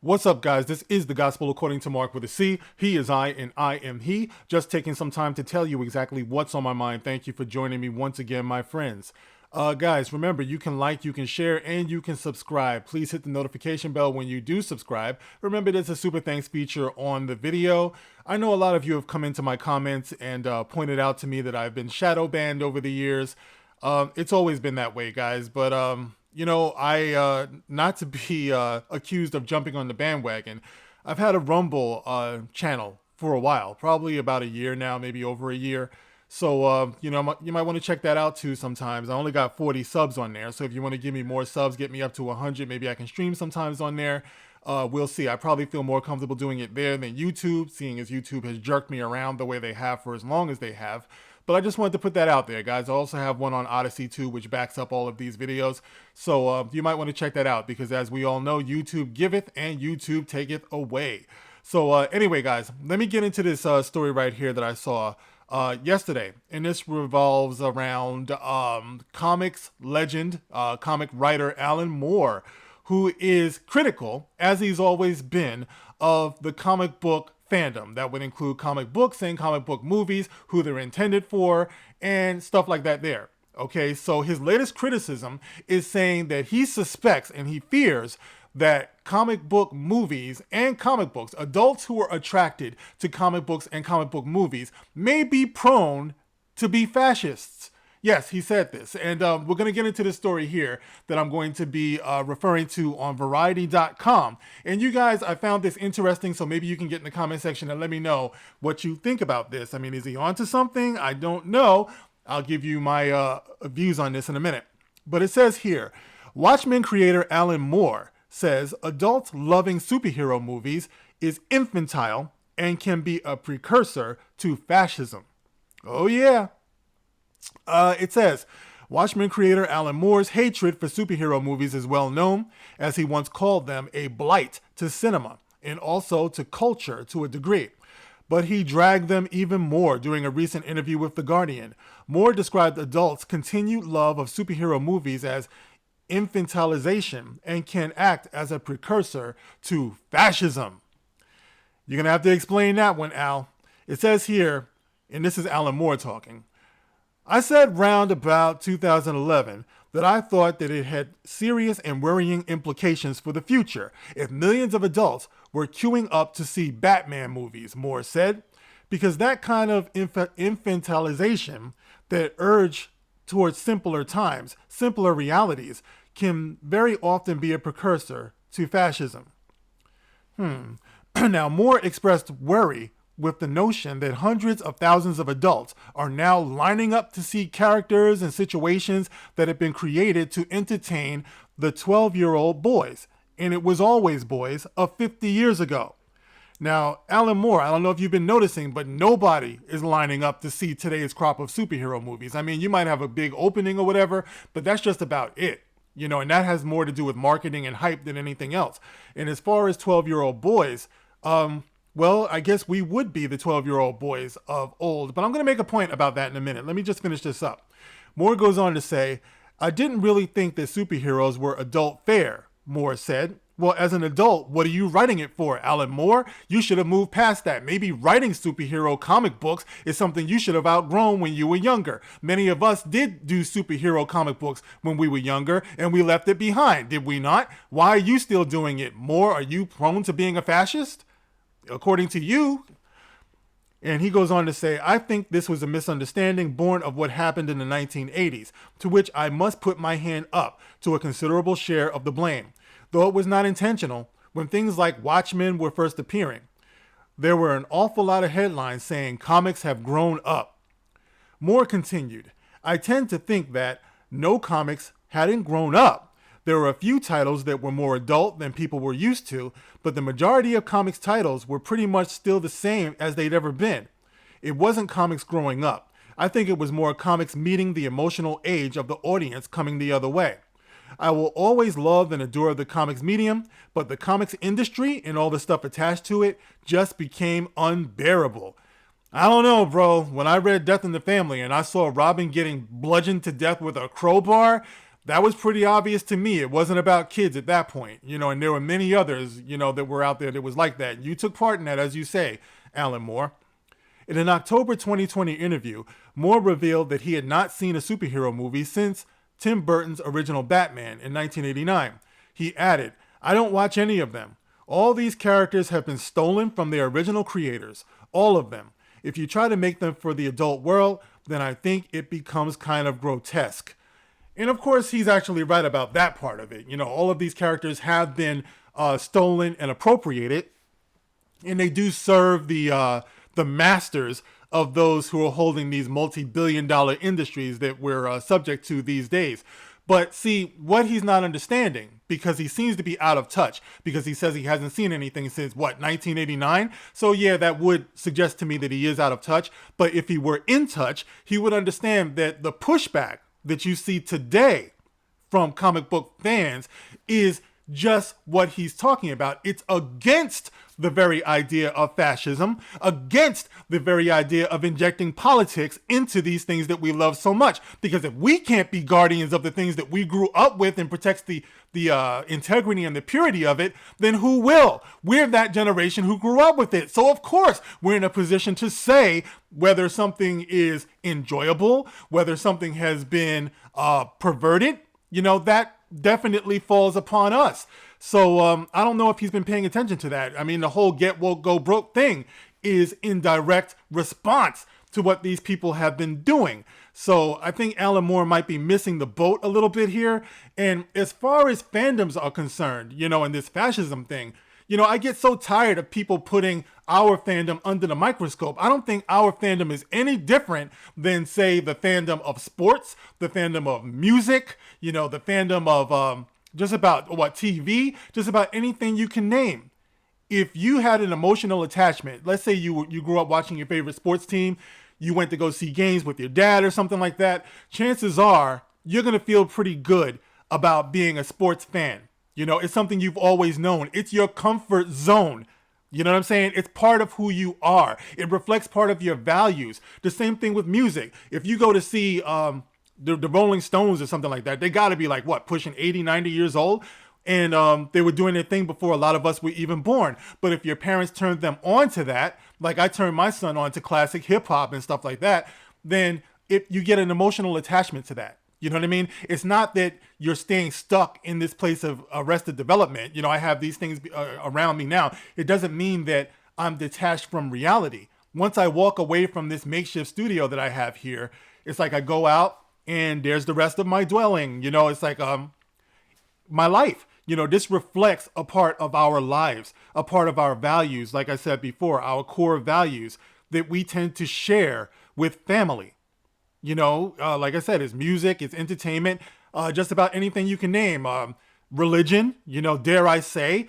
What's up, guys? This is the Gospel According to Mark with a C. He is I, and I am he. Just taking some time to tell you exactly what's on my mind. Thank you for joining me once again, my friends. Guys, remember, you can like, you can share, and you can subscribe. Please hit the notification bell when you do subscribe. Remember, there's a super thanks feature on the video. I know a lot of you have come into my comments and pointed out to me that I've been shadow banned over the years. It's always been that way, guys, but I not to be accused of jumping on the bandwagon. I've had a Rumble channel for a while, probably about a year now, maybe over a year. So, you might want to check that out too sometimes. I only got 40 subs on there. So if you want to give me more subs, get me up to 100, maybe I can stream sometimes on there. We'll see. I probably feel more comfortable doing it there than YouTube, seeing as YouTube has jerked me around the way they have for as long as they have. But I just wanted to put that out there, guys. I also have one on Odyssey too, which backs up all of these videos. So you might want to check that out because, as we all know, YouTube giveth and YouTube taketh away. So anyway, guys, let me get into this story right here that I saw yesterday. And this revolves around comics legend, comic writer Alan Moore, who is critical, as he's always been, of the comic book fandom. That would include comic books and comic book movies, who they're intended for, and stuff like that there. Okay, so his latest criticism is saying that he suspects and he fears that comic book movies and comic books, adults who are attracted to comic books and comic book movies, may be prone to be fascists. Yes, he said this. And we're going to get into this story here that I'm going to be referring to on Variety.com. And you guys, I found this interesting, so maybe you can get in the comment section and let me know what you think about this. I mean, is he onto something? I don't know. I'll give you my views on this in a minute. But it says here, Watchmen creator Alan Moore says adults loving superhero movies is infantile and can be a precursor to fascism. Oh, yeah. It says, Watchmen creator Alan Moore's hatred for superhero movies is well known, as he once called them a blight to cinema and also to culture to a degree. But he dragged them even more during a recent interview with The Guardian. Moore described adults' continued love of superhero movies as infantilization and can act as a precursor to fascism. You're going to have to explain that one, Al. It says here, and this is Alan Moore talking, I said round about 2011 that I thought that it had serious and worrying implications for the future if millions of adults were queuing up to see Batman movies, Moore said, because that kind of infantilization, that urge towards simpler times, simpler realities, can very often be a precursor to fascism. Now, Moore expressed worry with the notion that hundreds of thousands of adults are now lining up to see characters and situations that have been created to entertain the 12-year-old boys, and it was always boys, of 50 years ago. Now, Alan Moore, I don't know if you've been noticing, but nobody is lining up to see today's crop of superhero movies. I mean, you might have a big opening or whatever, but that's just about it. And that has more to do with marketing and hype than anything else. And as far as 12-year-old boys, well, I guess we would be the 12-year-old boys of old, but I'm going to make a point about that in a minute. Let me just finish this up. Moore goes on to say, I didn't really think that superheroes were adult fare, Moore said. Well, as an adult, what are you writing it for, Alan Moore? You should have moved past that. Maybe writing superhero comic books is something you should have outgrown when you were younger. Many of us did do superhero comic books when we were younger, and we left it behind, did we not? Why are you still doing it, Moore? Are you prone to being a fascist? According to you. And he goes on to say, I think this was a misunderstanding born of what happened in the 1980s, to which I must put my hand up to a considerable share of the blame. Though it was not intentional, when things like Watchmen were first appearing, there were an awful lot of headlines saying comics have grown up. Moore continued, I tend to think that no comics hadn't grown up. There were a few titles that were more adult than people were used to, but the majority of comics titles were pretty much still the same as they'd ever been. It wasn't comics growing up. I think it was more comics meeting the emotional age of the audience coming the other way. I will always love and adore the comics medium, but the comics industry and all the stuff attached to it just became unbearable. I don't know, bro. When I read Death in the Family and I saw Robin getting bludgeoned to death with a crowbar, That was pretty obvious to me. It wasn't about kids at that point, and there were many others, that were out there that was like that. You took part in that, as you say, Alan Moore. In an October 2020 interview, Moore revealed that he had not seen a superhero movie since Tim Burton's original Batman in 1989. He added, "I don't watch any of them. All these characters have been stolen from their original creators. All of them. If you try to make them for the adult world, then I think it becomes kind of grotesque." And of course, he's actually right about that part of it. All of these characters have been stolen and appropriated, and they do serve the masters of those who are holding these multi-billion-dollar industries that we're subject to these days. But see, what he's not understanding, because he seems to be out of touch, because he says he hasn't seen anything since, 1989? So yeah, that would suggest to me that he is out of touch. But if he were in touch, he would understand that the pushback that you see today from comic book fans is just what he's talking about. It's against the very idea of fascism, against the very idea of injecting politics into these things that we love so much. Because if we can't be guardians of the things that we grew up with and protects the integrity and the purity of it, then who will? We're that generation who grew up with it. So of course, we're in a position to say whether something is enjoyable, whether something has been perverted, that definitely falls upon us. So I don't know if he's been paying attention to that. I mean, the whole get woke, go broke thing is in direct response to what these people have been doing. So I think Alan Moore might be missing the boat a little bit here. And as far as fandoms are concerned, in this fascism thing, I get so tired of people putting our fandom under the microscope. I don't think our fandom is any different than, say, the fandom of sports, the fandom of music, the fandom of just about TV, just about anything you can name. If you had an emotional attachment, let's say you grew up watching your favorite sports team, you went to go see games with your dad or something like that, chances are you're going to feel pretty good about being a sports fan. It's something you've always known. It's your comfort zone. You know what I'm saying? It's part of who you are. It reflects part of your values. The same thing with music. If you go to see the Rolling Stones or something like that, they got to be like, pushing 80, 90 years old? And they were doing their thing before a lot of us were even born. But if your parents turned them on to that, like I turned my son on to classic hip hop and stuff like that, then you get an emotional attachment to that. You know what I mean? It's not that you're staying stuck in this place of arrested development. I have these things around me now. It doesn't mean that I'm detached from reality. Once I walk away from this makeshift studio that I have here, it's like I go out and there's the rest of my dwelling. It's like my life. This reflects a part of our lives, a part of our values. Like I said before, our core values that we tend to share with family. Like I said, it's music, it's entertainment, just about anything you can name. Religion, dare I say,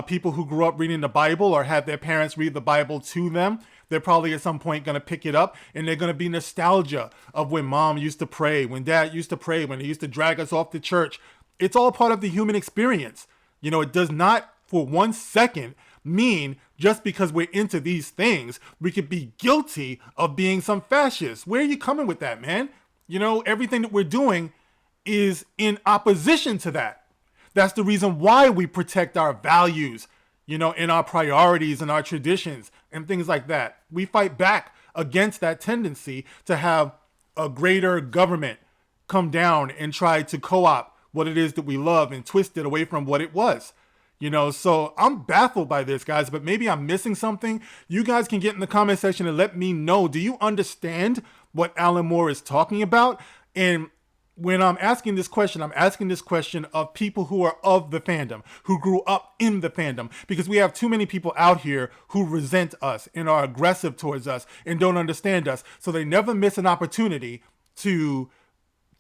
people who grew up reading the Bible or had their parents read the Bible to them, they're probably at some point going to pick it up and they're going to be nostalgia of when mom used to pray, when dad used to pray, when he used to drag us off to church. It's all part of the human experience. It does not for 1 second mean just because we're into these things, we could be guilty of being some fascist. Where are you coming with that, man? Everything that we're doing is in opposition to that. That's the reason why we protect our values, and our priorities and our traditions and things like that. We fight back against that tendency to have a greater government come down and try to co-opt what it is that we love and twist it away from what it was. So I'm baffled by this, guys, but maybe I'm missing something. You guys can get in the comment section and let me know. Do you understand what Alan Moore is talking about? And when I'm asking this question of people who are of the fandom, who grew up in the fandom, because we have too many people out here who resent us and are aggressive towards us and don't understand us. So they never miss an opportunity to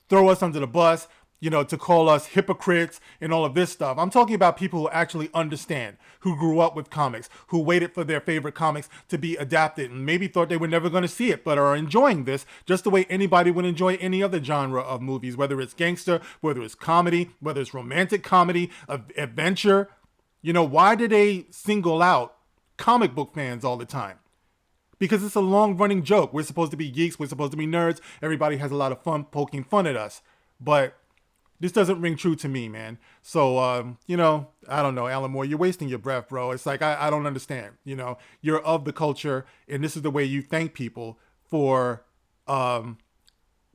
throw us under the bus, to call us hypocrites and all of this stuff. I'm talking about people who actually understand, who grew up with comics, who waited for their favorite comics to be adapted and maybe thought they were never going to see it, but are enjoying this just the way anybody would enjoy any other genre of movies, whether it's gangster, whether it's comedy, whether it's romantic comedy, adventure. Why do they single out comic book fans all the time? Because it's a long-running joke. We're supposed to be geeks. We're supposed to be nerds. Everybody has a lot of fun poking fun at us. But this doesn't ring true to me, man. So, you know, I don't know, Alan Moore, you're wasting your breath, bro. It's like, I don't understand. You know, you're of the culture, and this is the way you thank people for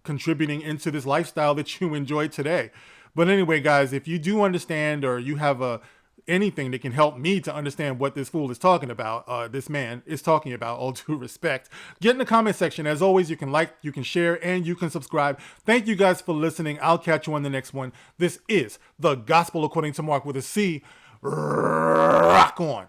contributing into this lifestyle that you enjoy today. But anyway, guys, if you do understand, or you have anything that can help me to understand what this fool is talking about, this man is talking about, all due respect, get in the comment section. As always, you can like, you can share, and you can subscribe. Thank you guys for listening. I'll catch you on the next one. This is The Gospel According to Mark with a C. Rock on.